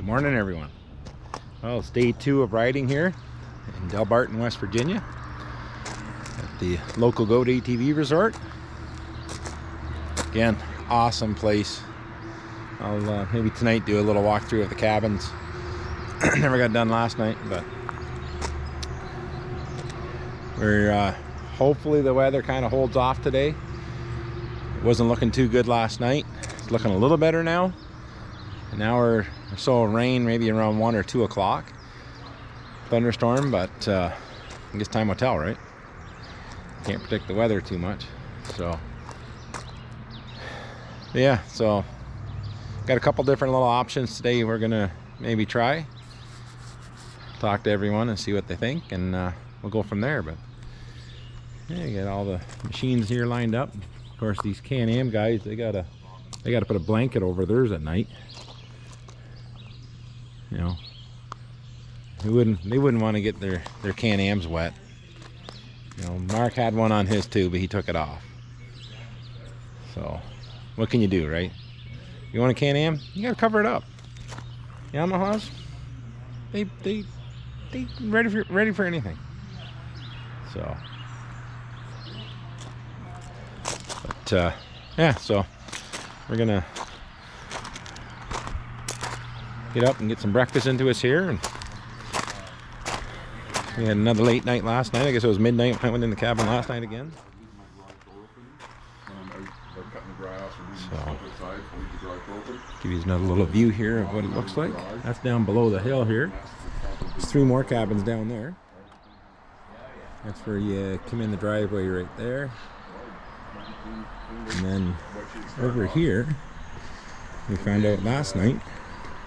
Morning, everyone. Well, it's day 2 of riding here in Delbarton, West Virginia at the local goat ATV resort. Again, awesome place. I'll maybe tonight do a little walkthrough of the cabins. Never got done last night, but we're hopefully the weather kind of holds off today. It wasn't looking too good last night. It's looking a little better now. An hour or so of rain, maybe around 1 or 2 o'clock. Thunderstorm, but I guess time will tell, right? Can't predict the weather too much. So, yeah, so got a couple different little options today we're gonna maybe try. Talk to everyone and see what they think, and we'll go from there. But yeah, you got all the machines here lined up. Of course, these Can-Am guys, they gotta put a blanket over theirs at night. You know, they wouldn't want to get their Can-Ams wet. You know, Mark had one on his too, but he took it off. So, what can you do, right? You want a Can-Am? You gotta cover it up. Yamahas, they ready for anything. So, but yeah, so we're gonna get up and get some breakfast into us here. And we had another late night last night. I guess it was midnight when I went in the cabin last night again. So, give you another little view here of what it looks like. That's down below the hill here. There's 3 more cabins down there. That's where you come in the driveway right there. And then over here, we found out last night,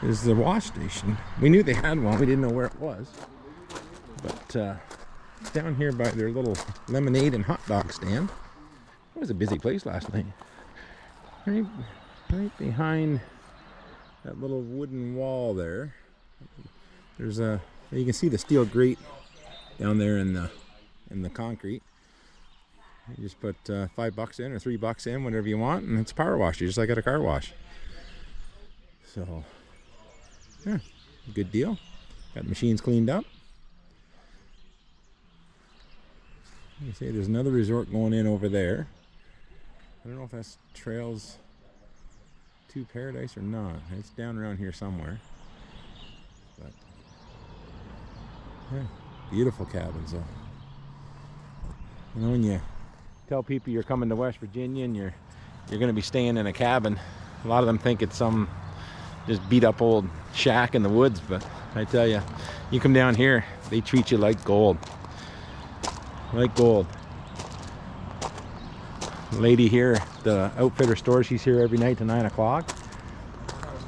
is the wash station. We knew they had one, we didn't know where it was. But down here by their little lemonade and hot dog stand. It was a busy place last night. Right behind that little wooden wall there. There's a, you can see the steel grate down there in the concrete. You just put $5 in or $3 in, whatever you want, and it's a power wash, just like at a car wash. So, yeah, good deal. Got machines cleaned up. You see, there's another resort going in over there. I don't know if that's Trails to Paradise or not. It's down around here somewhere. But yeah, beautiful cabins though. You know, when you tell people you're coming to West Virginia and you're going to be staying in a cabin, a lot of them think it's some just beat up old shack in the woods, but I tell you, you come down here, they treat you like gold. Like gold. The lady here, the outfitter store, she's here every night to 9 o'clock.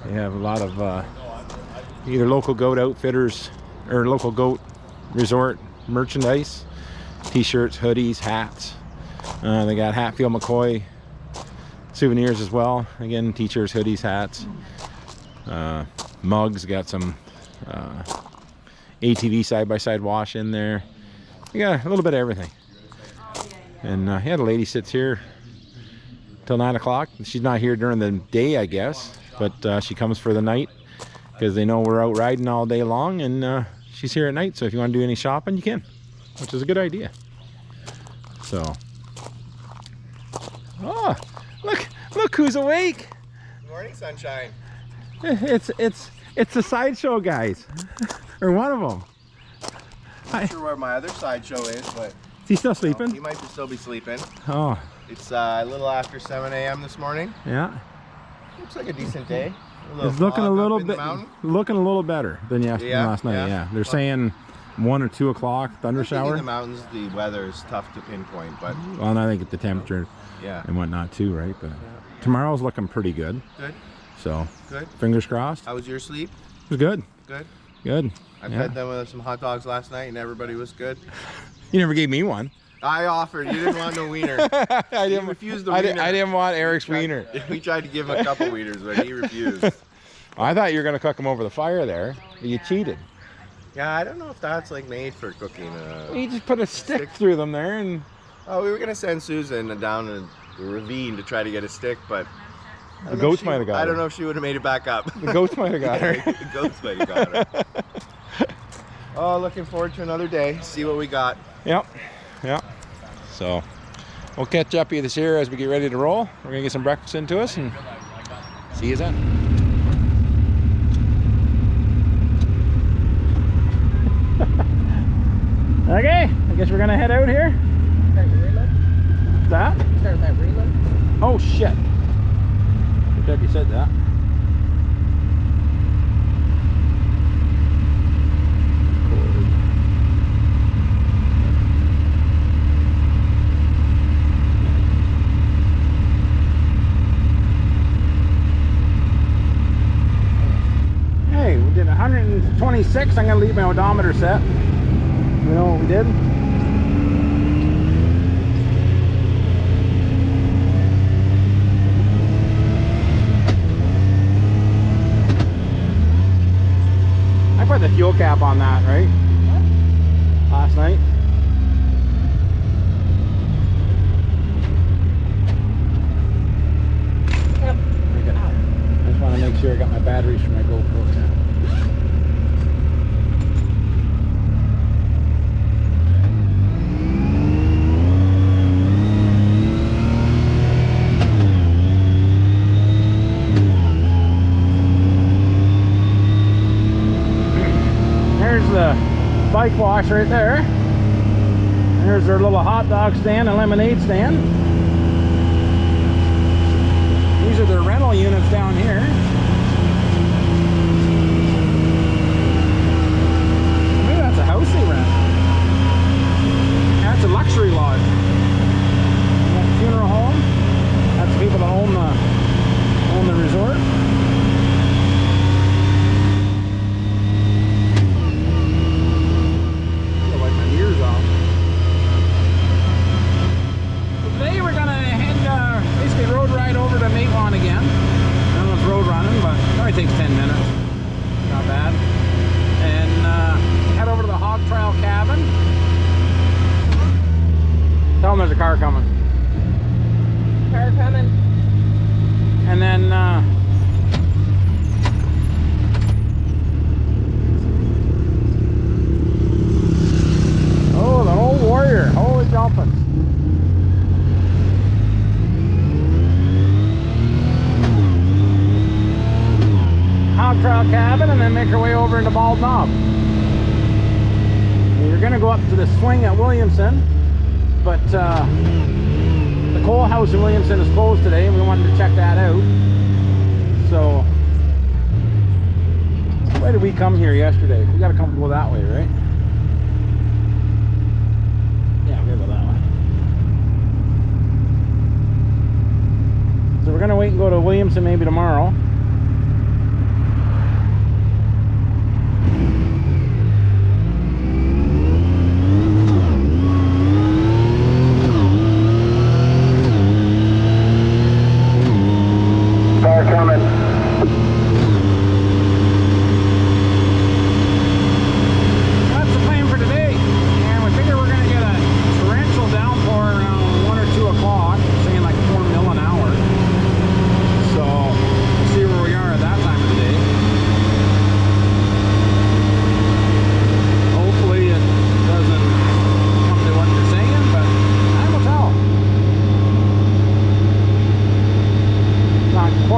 They have a lot of either local goat outfitters or local goat resort merchandise, t-shirts, hoodies, hats. They got Hatfield, McCoy souvenirs as well. Again, t-shirts, hoodies, hats, mugs. Got some ATV side-by-side wash in there. You got a little bit of everything. And yeah, the lady sits here till 9 o'clock. She's not here during the day, I guess, but she comes for the night because they know we're out riding all day long, and she's here at night. So if you want to do any shopping, you can, which is a good idea. So, oh, look who's awake! Good morning, sunshine. It's the sideshow guys, or one of them. I'm not sure where my other sideshow is, but Is he still sleeping? He might still be sleeping. Oh. It's a little after 7 a.m. this morning. Yeah. Looks like a decent day. It's looking a little bit, looking a little better than last night. Yeah. They're saying 1 or 2 o'clock thunder shower. In the mountains, the weather is tough to pinpoint, but. Well, and I think the temperature. And whatnot too, right? But tomorrow's looking pretty good. Good. So. Good. Fingers crossed. How was your sleep? It was good. Good. Good. I fed them with some hot dogs last night, and everybody was good. You never gave me one. I offered. You didn't want no wiener. I didn't refuse the wiener. I didn't want Eric's wiener. We tried to give him a couple wieners, but he refused. I thought you were gonna cook them over the fire there, but you cheated. Yeah, I don't know if that's like made for cooking. You just put a stick through them there, and. Oh, we were gonna send Susan down the ravine to try to get a stick, but. The goats might have got her. I don't know if she would have made it back up. The goats might have got her. The goats might have got her. Oh, looking forward to another day. See what we got. Yep. Yep. So we'll catch up with this here as we get ready to roll. We're gonna get some breakfast into us and see you then. Okay, I guess we're gonna head out here. Start the reload. That? Start that reload. Oh shit. Good job you said that. Hey, we did 126. I'm gonna leave my odometer set. You know what we did? I put the fuel cap on that, right? Last night. Yep. Okay. I just want to make sure I got my batteries for my GoPro now. There's the bike wash right there. There's their little hot dog stand and lemonade stand. These are their rental units down here. Maybe that's a house they rent. That's a luxury lodge. That funeral home. That's the people that own the resort. Today we're gonna head basically road ride over to Matewan again. I don't know if it's road running, but it only takes 10 minutes. Not bad. And head over to the hog trial cabin. Tell them there's a car coming. Car coming. And then oh, the old warrior. Holy jumping. Hog trial cabin and then make our way over into Bald Knob. We're going to go up to the swing at Williamson, but the coal house in Williamson is closed today and we wanted to check that out. So why did we come here yesterday? We got to go that way, right? Yeah, we'll go that way. So we're going to wait and go to Williamson maybe tomorrow.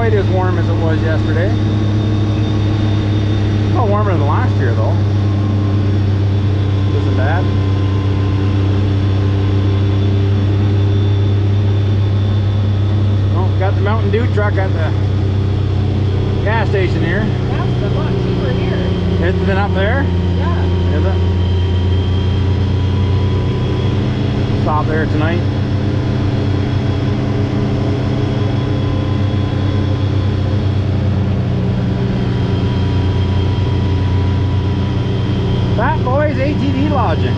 As warm as it was yesterday. A little warmer than last year though. Isn't bad. truck at the gas station here. That's a lot cheaper here. It's been up there? Yeah. Is it? Stop there tonight. Fat Boys ATV lodging.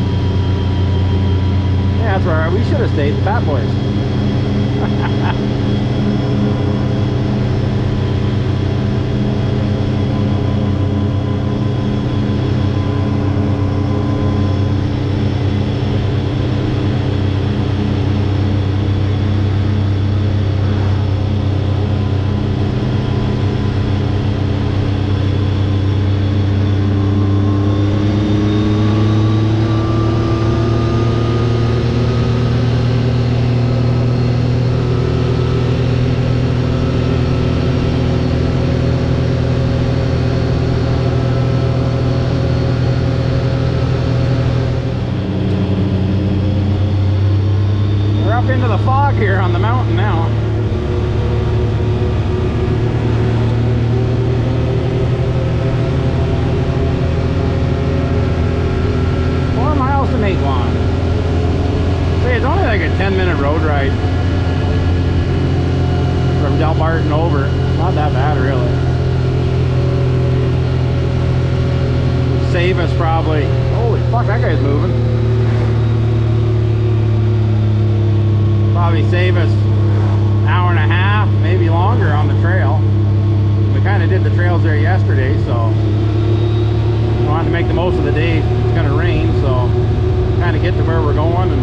Yeah, that's where we should have stayed. Fat Boys. Into the fog here on the mountain now. Four miles to Matewan. Hey, it's only like a 10-minute road ride from Del Barton over. Not that bad, really. Save us probably. Holy fuck, that guy's moving. Probably save us an hour and a half, maybe longer on the trail. We kind of did the trails there yesterday, so we wanted to make the most of the day. It's going to rain, so kind of get to where we're going, and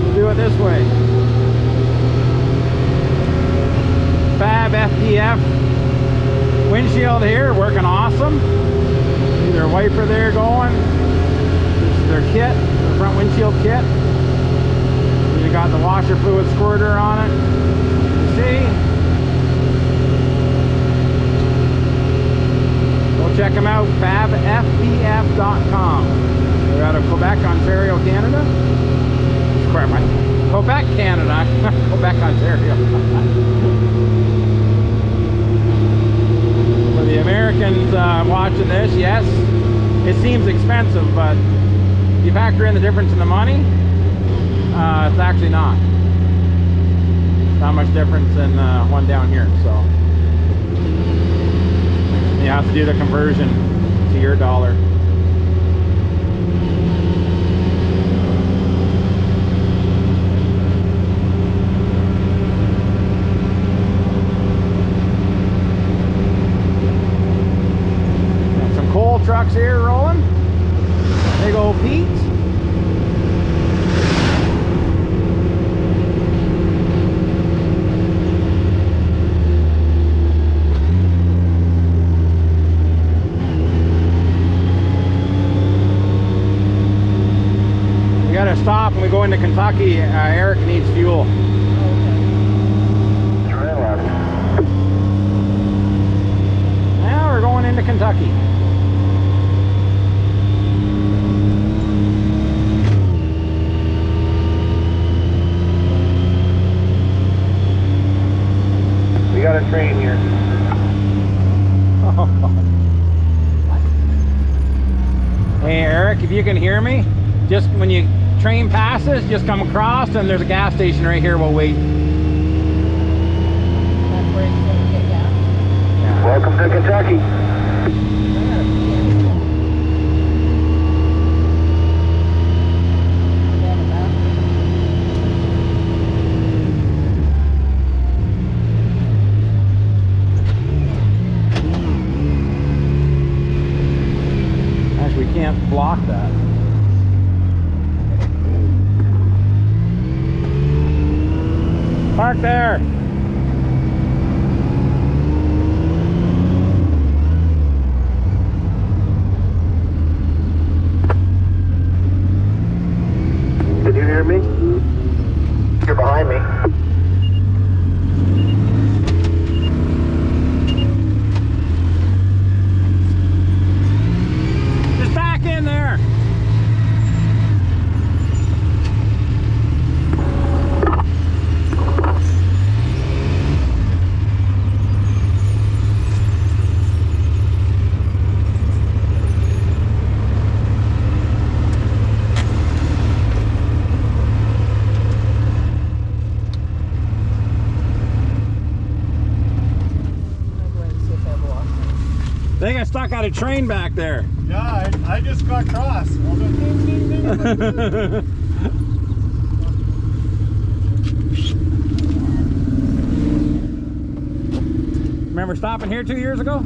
we'll do it this way. Fab FPF windshield here, working awesome. See their wiper there going. This is their kit. Front windshield kit. You got the washer fluid squirter on it. You see? Go check them out. fabfpf.com. They're out of Quebec, Ontario, Canada. Quebec, Canada. Quebec, Ontario. For the Americans watching this, yes, it seems expensive, but you factor in the difference in the money, it's actually not. Not much difference in one down here, so you have to do the conversion to your dollar. Got some coal trucks here rolling. Big old Pete. We gotta stop when we go into Kentucky. Eric needs fuel. Now we're going into Kentucky. Got a train here. Hey Eric, if you can hear me, just when you train passes, just come across and there's a gas station right here. We'll wait. That's where it's going to get gas. Yeah. Welcome to Kentucky. We can't block that. Park there. Did you hear me? You're behind me. truck had a train back there. Yeah, I just got cross. I was like, ding, ding, ding. Remember stopping here 2 years ago?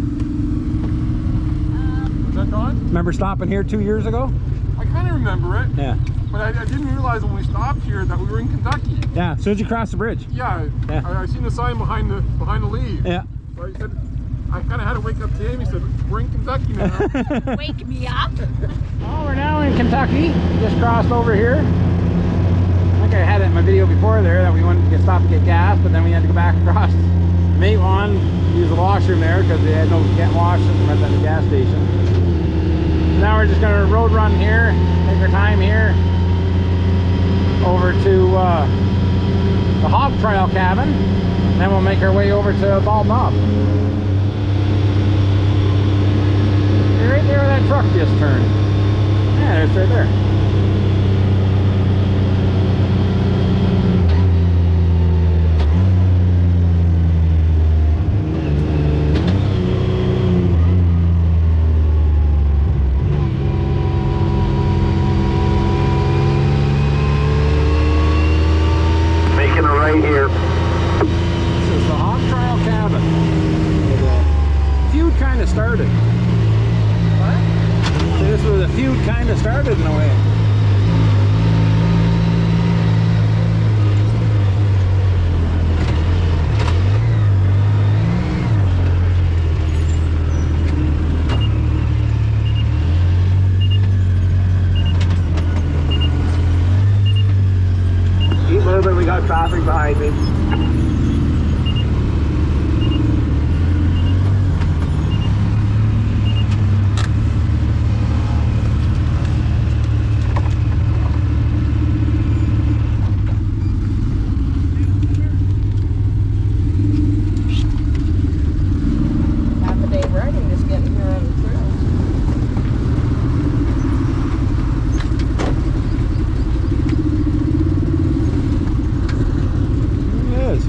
Was that Don? Remember stopping here 2 years ago? I kind of remember it. Yeah. But I didn't realize when we stopped here that we were in Kentucky. Yeah, as soon as you cross the bridge. Yeah, Yeah. I seen the sign behind the lead. Yeah. So I said, I kind of had to wake up to him. He said, we're in Kentucky now. Wake me up. Well, we're now in Kentucky. Just crossed over here. I think I had it in my video before there that we wanted to get stopped to get gas, but then we had to go back across. Mate wanted to use the washroom there because they had no get wash right at the gas station. Now we're just going to road run here, take our time here, over to the hog trail cabin, and then we'll make our way over to Bald Knob. You're right there where that truck just turned. Yeah, it's right there. Started. What? So this was a feud kind of started in a way. Keep moving, we got traffic behind me.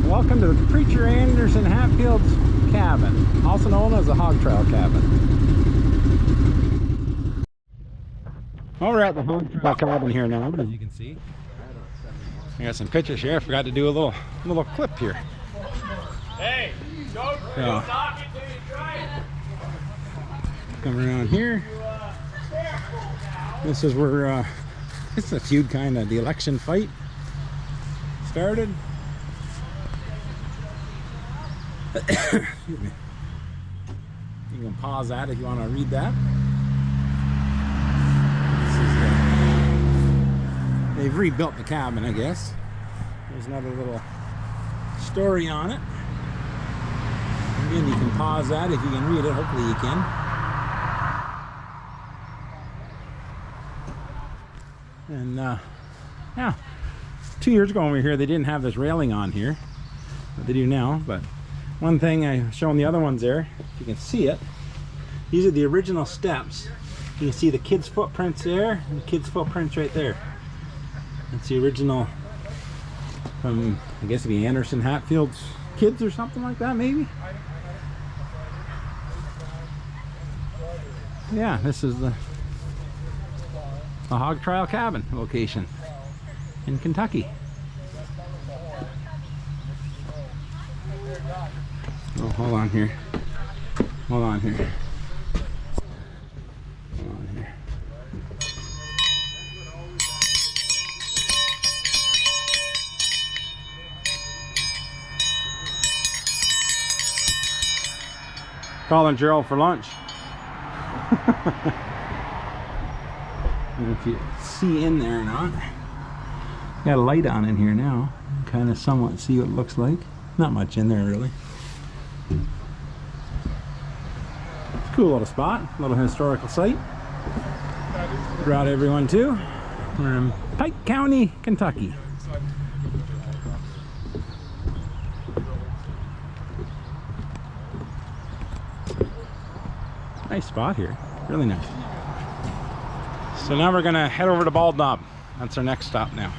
Welcome to the Preacher Anderson Hatfield's cabin, also known as the Hog Trail cabin. Well, we're at the Hog Trail cabin here now, as you can see. I got some pictures here. I forgot to do a little clip here. Hey, don't stop it till you try it. Come around here. This is where it's a feud kind of the election fight started. Excuse me. You can pause that if you want to read that. They've rebuilt the cabin, I guess. There's another little story on it. Again, you can pause that if you can read it. Hopefully you can. And yeah, 2 years ago when we were here, they didn't have this railing on here, but they do now. But one thing I shown the other ones there, if you can see it, these are the original steps. You can see the kids' footprints there, and the kids' footprints right there. That's the original from, I guess it'd be Anderson Hatfield's kids or something like that, maybe. Yeah, this is the Hog Trail cabin location in Kentucky. Oh, hold on here. Hold on here. Hold on here. Calling Gerald for lunch. And if you see in there or not, got a light on in here now. Kind of somewhat see what it looks like. Not much in there really. Cool little spot, little historical site. Brought everyone to. We're in Pike County, Kentucky. Nice spot here, really nice. So now we're gonna head over to Bald Knob. That's our next stop now.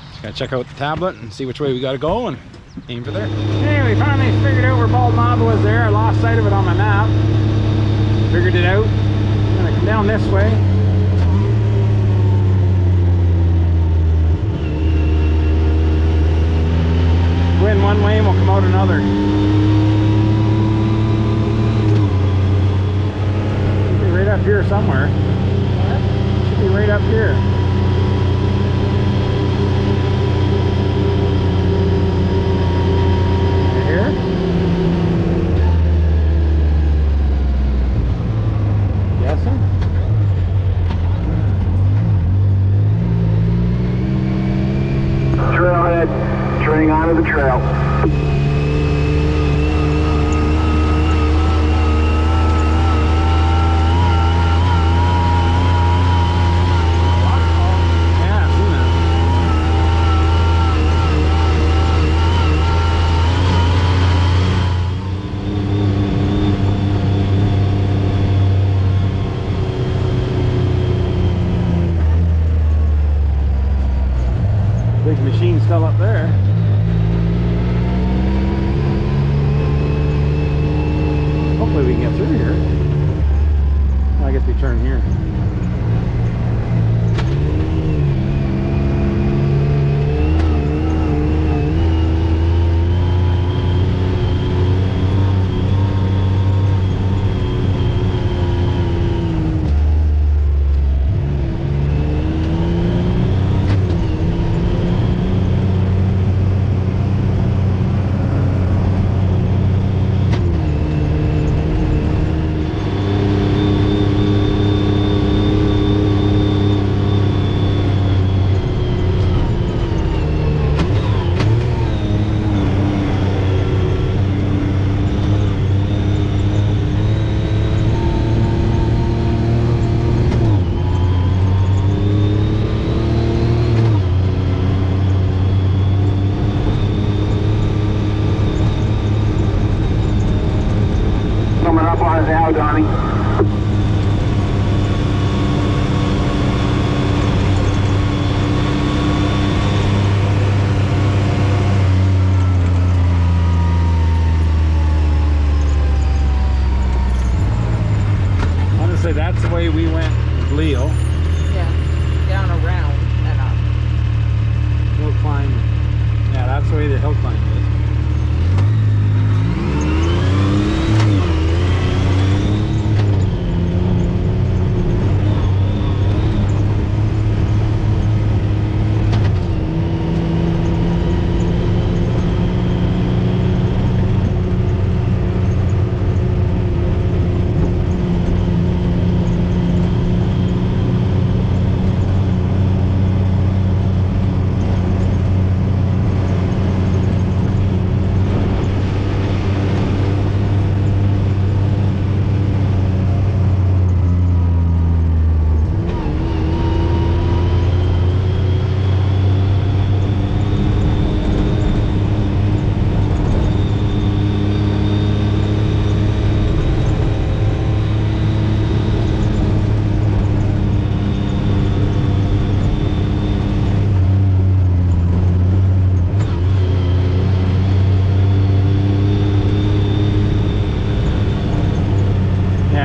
Just gotta check out the tablet and see which way we gotta go and aim for there. Anyway, we finally figured out where Bald Knob was there. I lost sight of it on my map. Figured it out. I'm gonna come down this way. Go in one way and we'll come out another. Should be right up here somewhere. Should be right up here. Right here? Guessing? Trailhead, turning onto the trail. Yeah, I've seen that. Big machine still up there. Hopefully we can get through here. Well, I guess we turn here. Coming up on us now, Donnie. Honestly, that's the way we went with Leo. Yeah, down around and up. Hill climb. Yeah, that's the way the hill climb is.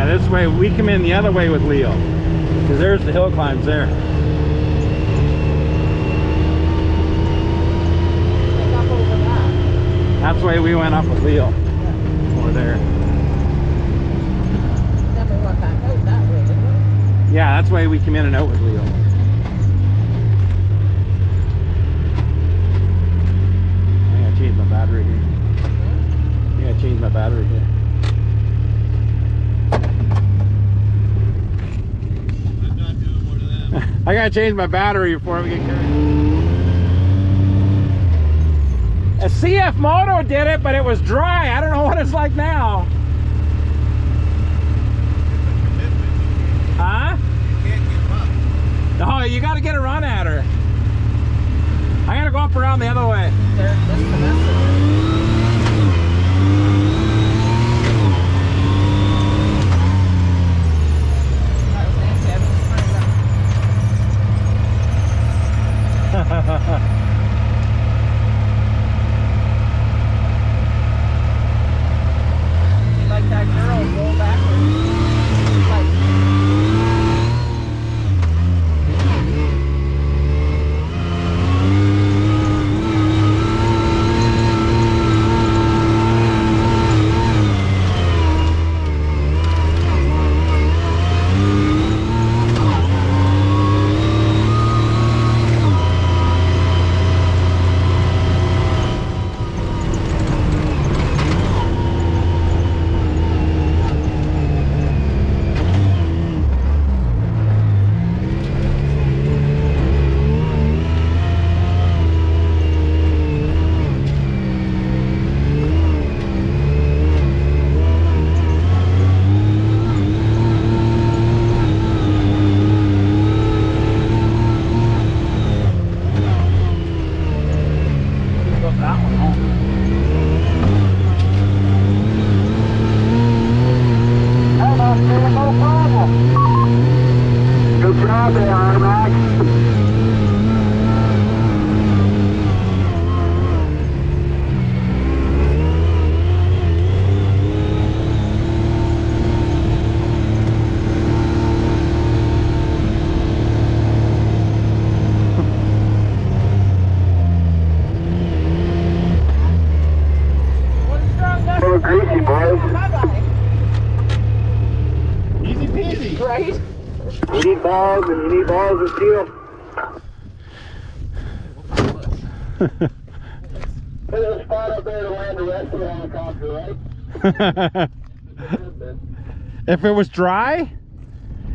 This way, we come in the other way with Leo, because there's the hill climbs there. Like up over that. That's the way we went up with Leo. Over there. Then we went back out that way, didn't we? Yeah, that's the way we come in and out with Leo. I gotta change my battery here. I gotta change my battery here. I gotta change my battery before we get carried. A CF Moto did it, but it was dry. I don't know what it's like now. Huh? You can't give up. No, you gotta get a run at her. I gotta go up around the other way. They're disconnected. Like that girl roll backwards. Right? You need balls and you need balls of steel. There's a spot up there to land the rest of the helicopter, right? If it was dry,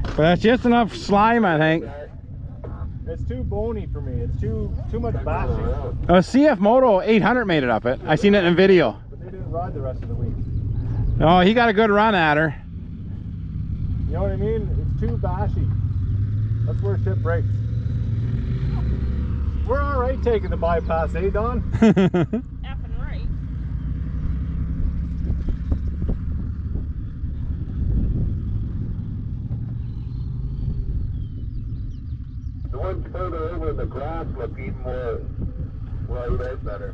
but that's just enough slime, I think. It's too bony for me. It's too much bashing. CF Moto 800 made it up it. I seen it in video. But they didn't ride the rest of the week. Oh, he got a good run at her. You know what I mean? It's too bashy. That's where shit breaks. We're all right taking the bypass, eh, Don? Effing right. The ones further over in the grass look even more laid out better.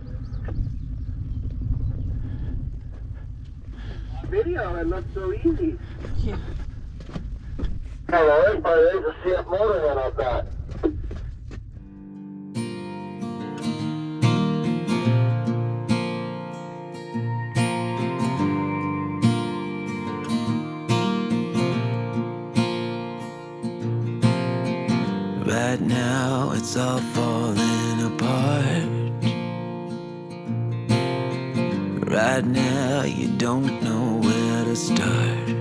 Video, it looks so easy. Yeah. Hello, there's a CF motor one up that. Right now it's all falling apart. Right now you don't know where to start.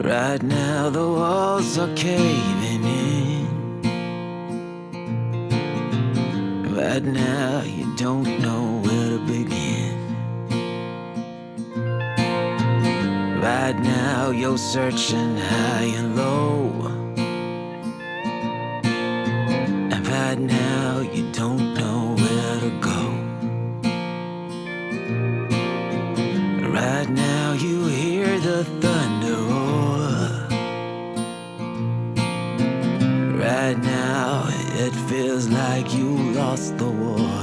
Right now the walls are caving in. Right now you don't know where to begin. Right now you're searching high and low. And right now you don't know where to go. Right now you hear the thunder roar. Right now it feels like you lost the war.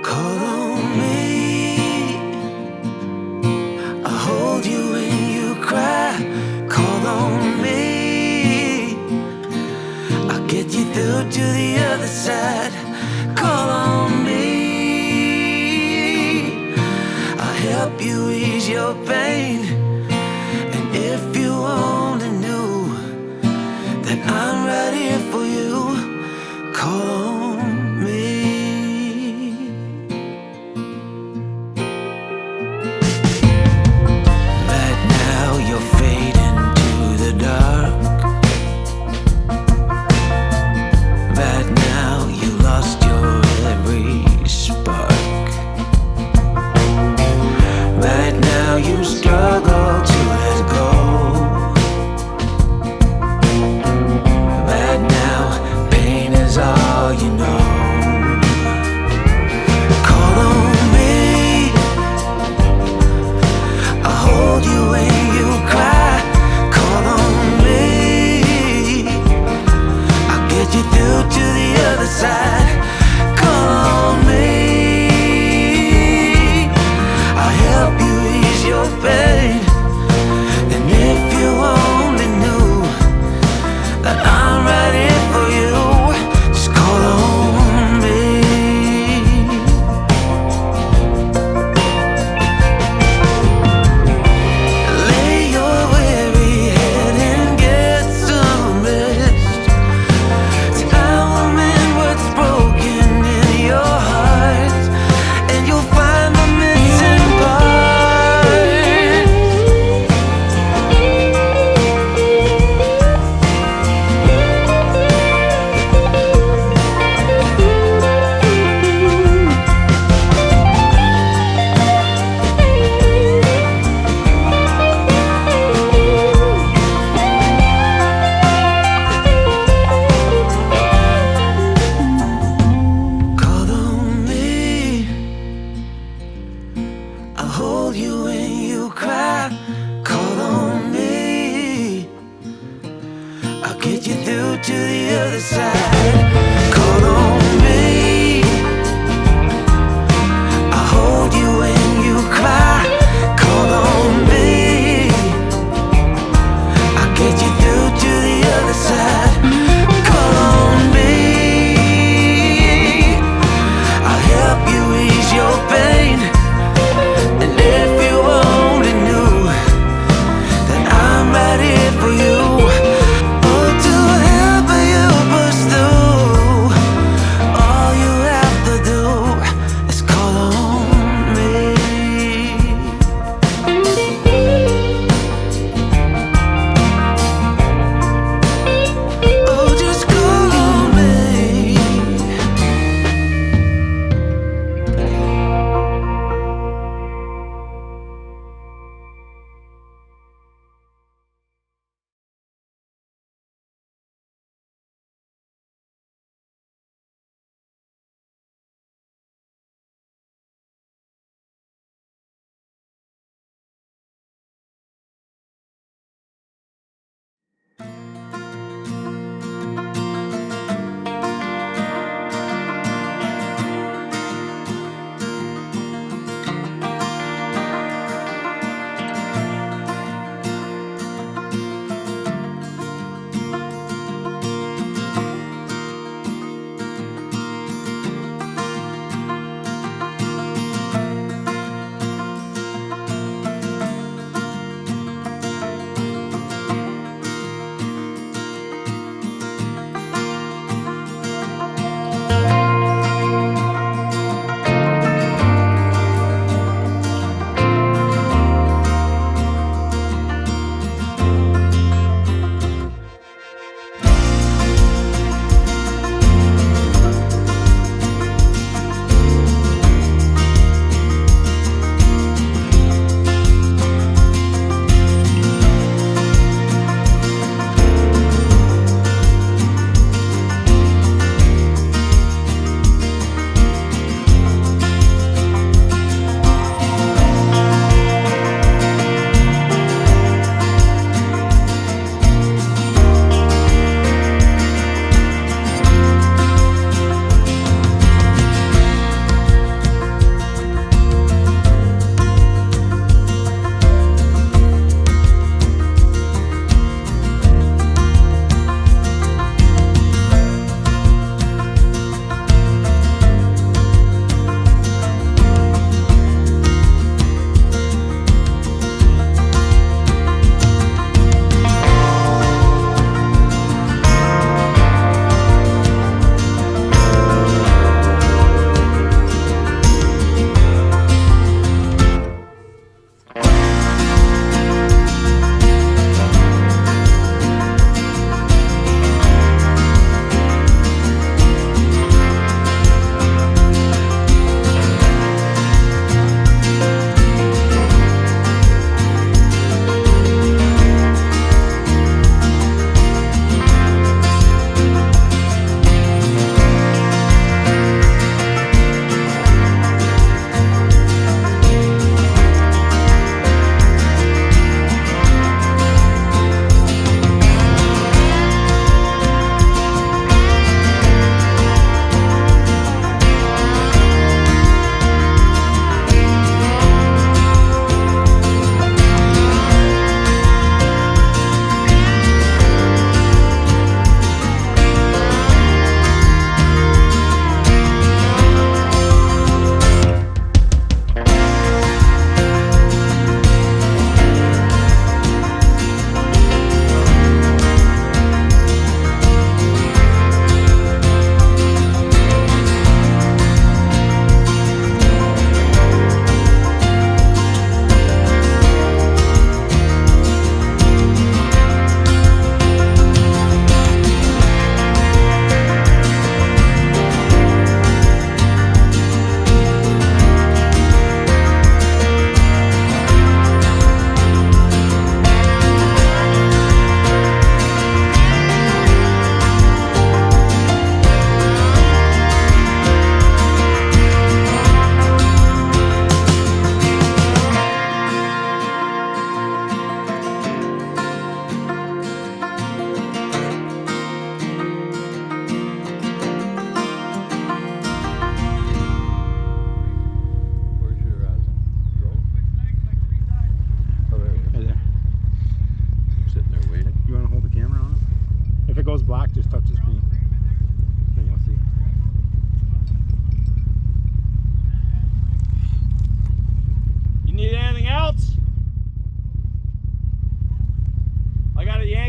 Call on me, I'll hold you when you cry. Call on me, I'll get you through to the other side. Call on me, I'll help you ease your pain. And if you only knew that I'm right here for you, call on me. Right now you're fading to the dark. Right now you lost your every spark. Right now you struggle to let go. Right now pain is all you know. Call on me, I'll hold you when you cry. Call on me, I'll get you through to the other side. Call on me, I'll help you ease your pain. And if you only knew that I'm right here for you, just call on me. Lay your weary head and get some rest. See, I will mend what's broken in your heart, and you'll find the missing part. Call on me, I'll hold you when you cry. Call on me, I'll get you through to the other side. Call on me, I'll hold you when you cry. Call on me, I'll get you through to the other side. Call on me, I'll help you ease your pain. And if you only knew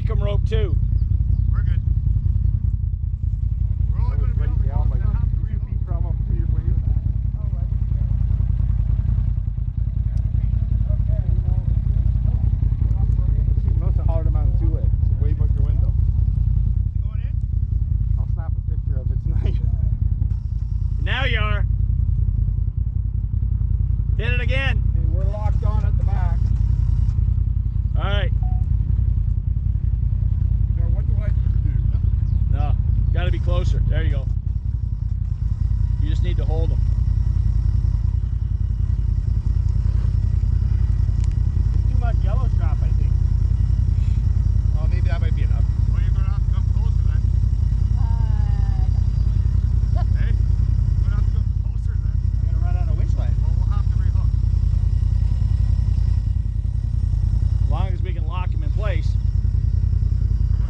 Yankum rope too. We're good. We're only going to be able to go like 2 feet from them to where you're at. She must have hollered him out in two-way. It's way above your window. Going in? I'll snap a picture of it tonight. Now you are. Hit it again. Okay, we're locked on at the back. All right. Now, what do I need to do? No, got to be closer. There you go. You just need to hold them. Too much yellow strap, I think. Oh, maybe that might be enough. Well, you're going to have to come closer then. Hey, you're going to have to come closer then. I'm gonna run out of winch line. Well, we'll have to rehook. As long as we can lock them in place.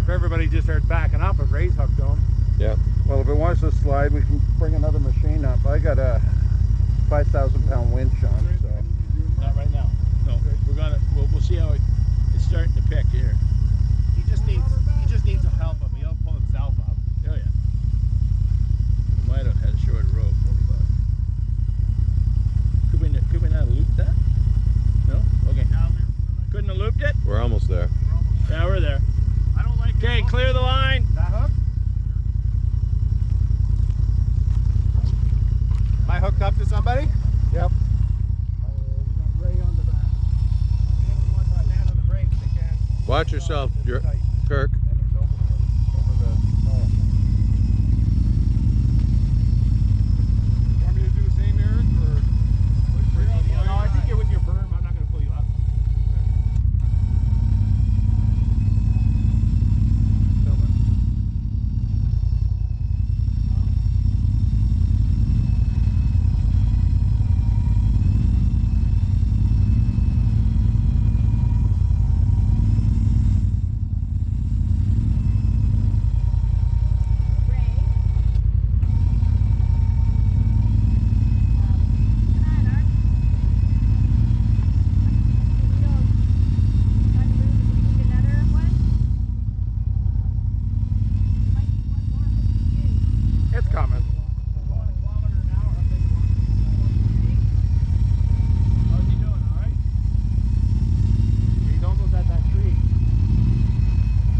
If everybody just starts backing up, if Ray's hooked to him. Yeah. Well, if it wants to slide, we can bring another machine up. I got a 5,000-pound winch on, so. Not right now. No, we're gonna. We'll see how it's starting to pick here. He just needs some help. He'll pull himself up. Oh yeah. Might have had a shorter rope. Could we not loop that? No. Okay. Couldn't have looped it. We're almost there. Yeah, we're there. I don't like Okay, it. clear the line. That hook? Am I hooked up to somebody? Yep. We got Ray on the back. Watch yourself, Kirk. You want me to do the same, Eric, or? No, I think you're with your berm. I'm not going to pull you up. It's coming. How's he doing? All right. He's almost at that tree.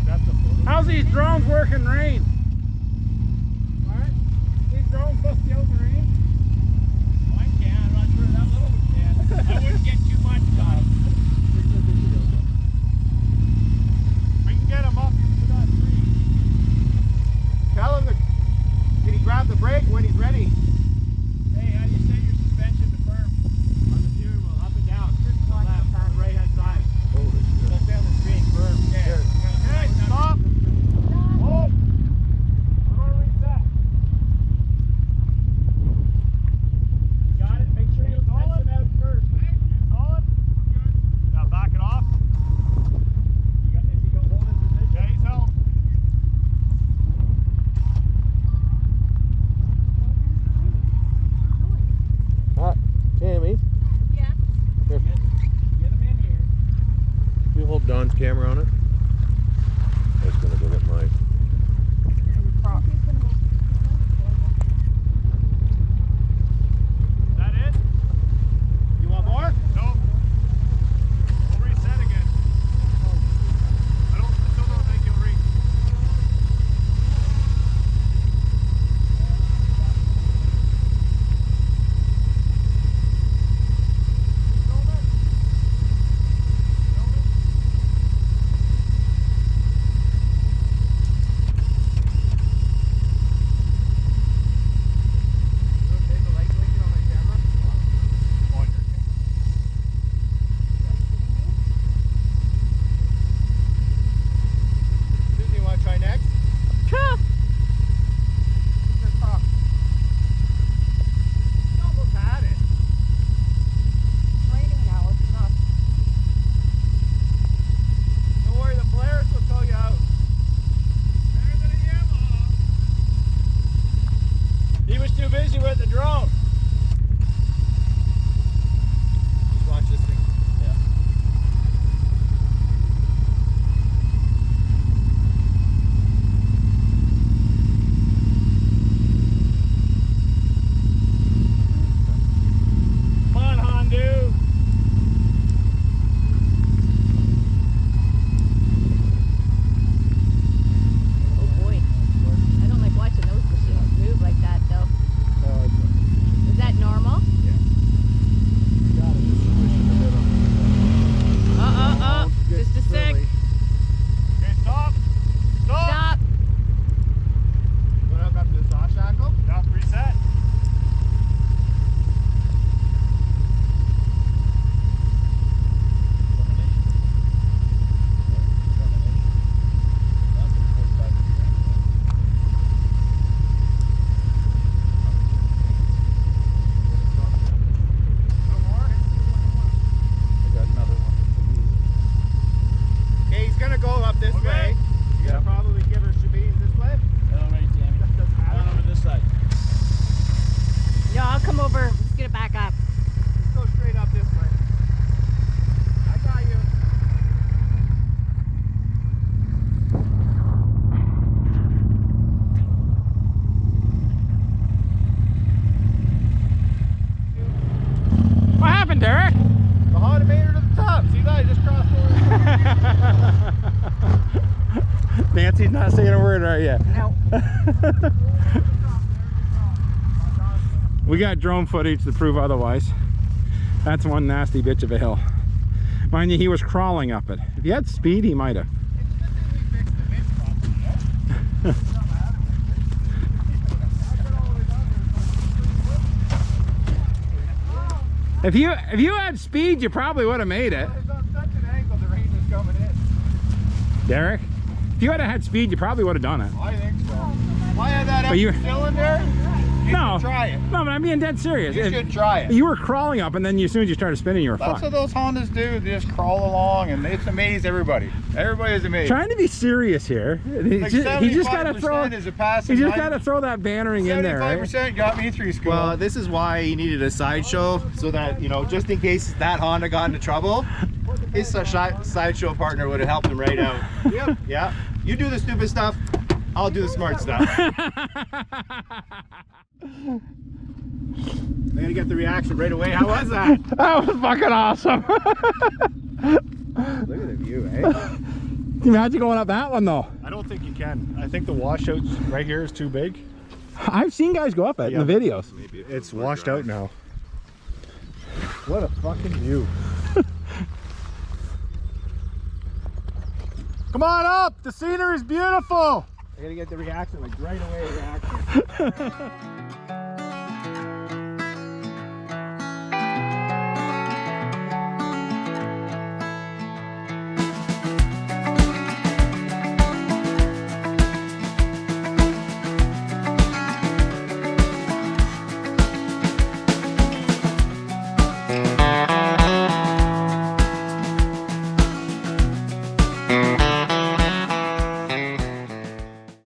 That's a photo. How's these drones working, Rain? What? These drones supposed to be out in the rain? Mine can. I'm not sure that little one can. I wouldn't get too much done. We can get him up to that tree. Tell him can he grab the brake when he's ready? Hey, how do you set your suspension to firm? On the steering wheel, up and down. Left, on the right hand side. Let down the screen firm. Yeah. Hey, stop! Oh! We're gonna reset. You got it? Make sure you test it out first. Solid? Now back it off. Is he gonna hold his position? Yeah, he's held. Tammy, Yeah. Get him in here. you hold Don's camera on it. I was going to go get mine. Is that it? You want more? Nope. We'll reset again. I still don't think you'll reach. this way. You gotta probably give her shebeen this way. Run over this side. Yeah, I'll come over. Let's get it back up. Let's go straight up this way. I got you. What happened, Derek? The Honda made her to the top. See that? I just crossed over. Nancy's not saying a word right yet. No. We got drone footage to prove otherwise. That's one nasty bitch of a hill. Mind you, he was crawling up it. If he had speed, he might have. If you had speed, you probably would have made it. It's on such an angle, the rain was coming in. Derek, if you had had speed, you probably would have done it. I think so. If I had that But you- extra cylinder, you No, should try it. no, but I'm being dead serious. You should try it. You were crawling up, and then as soon as you started spinning, you were That's fucked. what those Hondas do. They just crawl along, and it's amazed everybody. Everybody is amazed. Trying to be serious here. He Like just gotta 75% throw. is a pass. He just gotta throw that bannering in there, right? 75% got me through school. Well, this is why he needed a sideshow, so that, you know, just in case that Honda got into trouble, his sideshow partner would have helped him right out. Yep. Yeah. You do the stupid stuff, I'll do the smart stuff. I gotta get the reaction right away. How was that? That was fucking awesome. Look at the view, eh? Can you imagine going up that one though? I don't think you can. I think the washout right here is too big. I've seen guys go up it in the videos. It's washed out now. What a fucking view. Come on up! The scenery is beautiful! I gotta get the reaction, like right away reaction.